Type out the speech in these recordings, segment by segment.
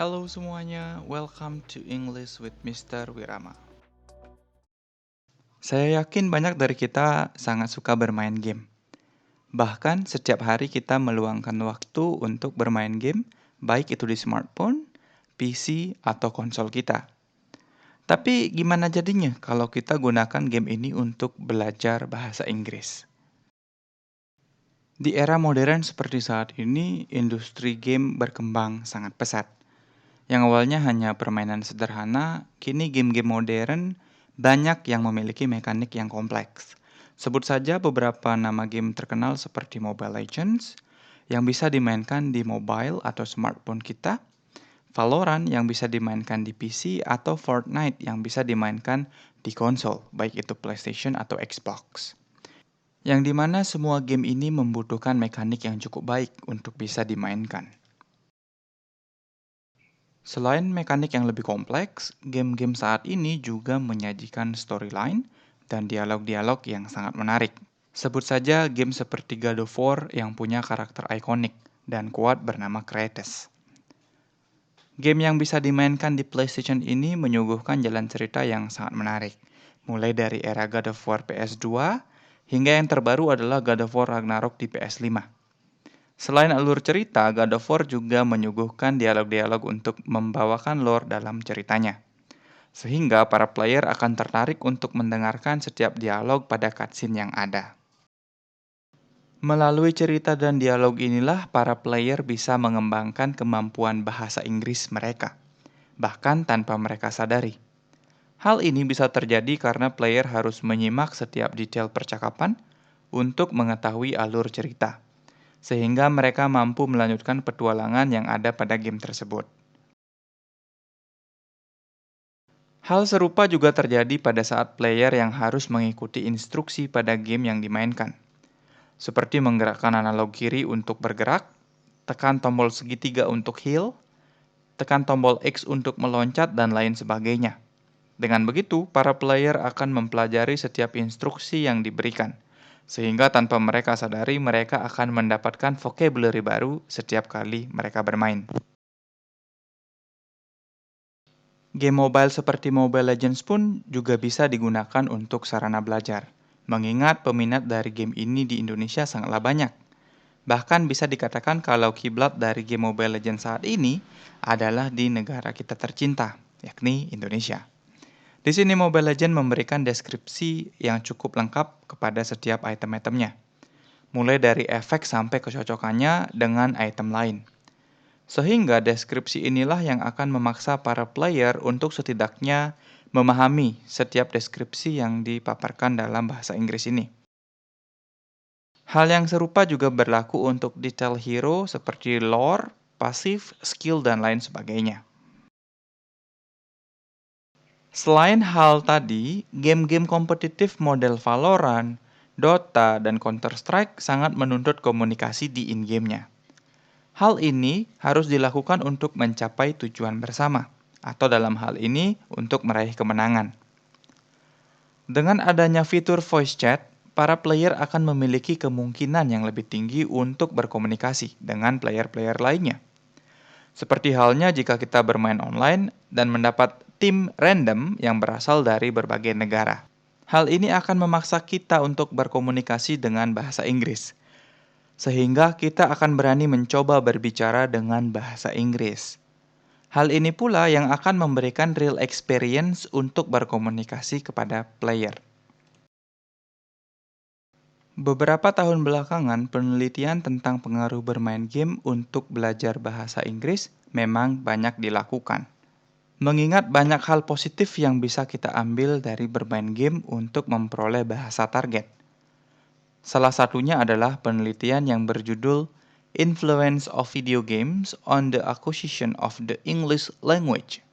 Halo semuanya, welcome to English with Mr. Wirama. Saya yakin banyak dari kita sangat suka bermain game. Bahkan setiap hari kita meluangkan waktu untuk bermain game, baik itu di smartphone, PC, atau konsol kita. Tapi gimana jadinya kalau kita gunakan game ini untuk belajar bahasa Inggris? Di era modern seperti saat ini, industri game berkembang sangat pesat. Yang awalnya hanya permainan sederhana, kini game-game modern banyak yang memiliki mekanik yang kompleks. Sebut saja beberapa nama game terkenal seperti Mobile Legends yang bisa dimainkan di mobile atau smartphone kita, Valorant yang bisa dimainkan di PC, atau Fortnite yang bisa dimainkan di konsol, baik itu PlayStation atau Xbox. Yang dimana semua game ini membutuhkan mekanik yang cukup baik untuk bisa dimainkan. Selain mekanik yang lebih kompleks, game-game saat ini juga menyajikan storyline dan dialog-dialog yang sangat menarik. Sebut saja game seperti God of War yang punya karakter ikonik dan kuat bernama Kratos. Game yang bisa dimainkan di PlayStation ini menyuguhkan jalan cerita yang sangat menarik, mulai dari era God of War PS2 hingga yang terbaru adalah God of War Ragnarok di PS5. Selain alur cerita, God of War juga menyuguhkan dialog-dialog untuk membawakan lore dalam ceritanya. Sehingga para player akan tertarik untuk mendengarkan setiap dialog pada cutscene yang ada. Melalui cerita dan dialog inilah para player bisa mengembangkan kemampuan bahasa Inggris mereka, bahkan tanpa mereka sadari. Hal ini bisa terjadi karena player harus menyimak setiap detail percakapan untuk mengetahui alur cerita, sehingga mereka mampu melanjutkan petualangan yang ada pada game tersebut. Hal serupa juga terjadi pada saat player yang harus mengikuti instruksi pada game yang dimainkan, seperti menggerakkan analog kiri untuk bergerak, tekan tombol segitiga untuk heal, tekan tombol X untuk meloncat, dan lain sebagainya. Dengan begitu, para player akan mempelajari setiap instruksi yang diberikan, sehingga tanpa mereka sadari mereka akan mendapatkan vocabulary baru setiap kali mereka bermain. Game mobile seperti Mobile Legends pun juga bisa digunakan untuk sarana belajar, mengingat peminat dari game ini di Indonesia sangatlah banyak. Bahkan bisa dikatakan kalau kiblat dari game Mobile Legends saat ini adalah di negara kita tercinta, yakni Indonesia. Di sini Mobile Legends memberikan deskripsi yang cukup lengkap kepada setiap item-itemnya, mulai dari efek sampai kecocokannya dengan item lain. Sehingga deskripsi inilah yang akan memaksa para player untuk setidaknya memahami setiap deskripsi yang dipaparkan dalam bahasa Inggris ini. Hal yang serupa juga berlaku untuk detail hero seperti lore, pasif, skill, dan lain sebagainya. Selain hal tadi, game-game kompetitif model Valorant, Dota, dan Counter-Strike sangat menuntut komunikasi di in-game-nya. Hal ini harus dilakukan untuk mencapai tujuan bersama, atau dalam hal ini untuk meraih kemenangan. Dengan adanya fitur voice chat, para player akan memiliki kemungkinan yang lebih tinggi untuk berkomunikasi dengan player-player lainnya. Seperti halnya jika kita bermain online dan mendapat tim random yang berasal dari berbagai negara. Hal ini akan memaksa kita untuk berkomunikasi dengan bahasa Inggris, sehingga kita akan berani mencoba berbicara dengan bahasa Inggris. Hal ini pula yang akan memberikan real experience untuk berkomunikasi kepada player. Beberapa tahun belakangan, penelitian tentang pengaruh bermain game untuk belajar bahasa Inggris memang banyak dilakukan. Mengingat banyak hal positif yang bisa kita ambil dari bermain game untuk memperoleh bahasa target. Salah satunya adalah penelitian yang berjudul Influence of Video Games on the Acquisition of the English Language.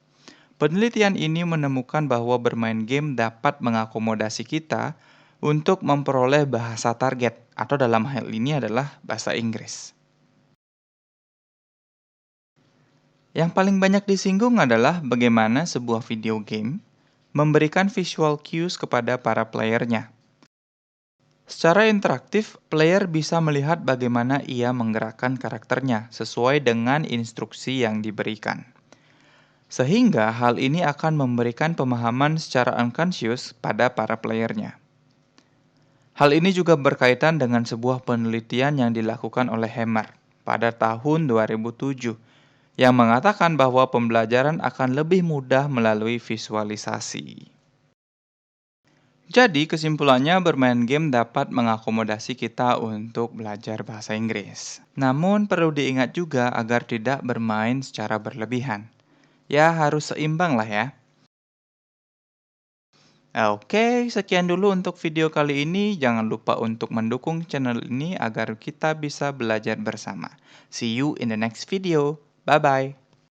Penelitian ini menemukan bahwa bermain game dapat mengakomodasi kita untuk memperoleh bahasa target, atau dalam hal ini adalah bahasa Inggris. Yang paling banyak disinggung adalah bagaimana sebuah video game memberikan visual cues kepada para playernya. Secara interaktif, player bisa melihat bagaimana ia menggerakkan karakternya sesuai dengan instruksi yang diberikan. Sehingga hal ini akan memberikan pemahaman secara unconscious pada para playernya. Hal ini juga berkaitan dengan sebuah penelitian yang dilakukan oleh Hammer pada tahun 2007 yang mengatakan bahwa pembelajaran akan lebih mudah melalui visualisasi. Jadi, kesimpulannya bermain game dapat mengakomodasi kita untuk belajar bahasa Inggris. Namun, perlu diingat juga agar tidak bermain secara berlebihan. Ya, harus seimbang lah ya. Oke, sekian dulu untuk video kali ini. Jangan lupa untuk mendukung channel ini agar kita bisa belajar bersama. See you in the next video. Bye-bye.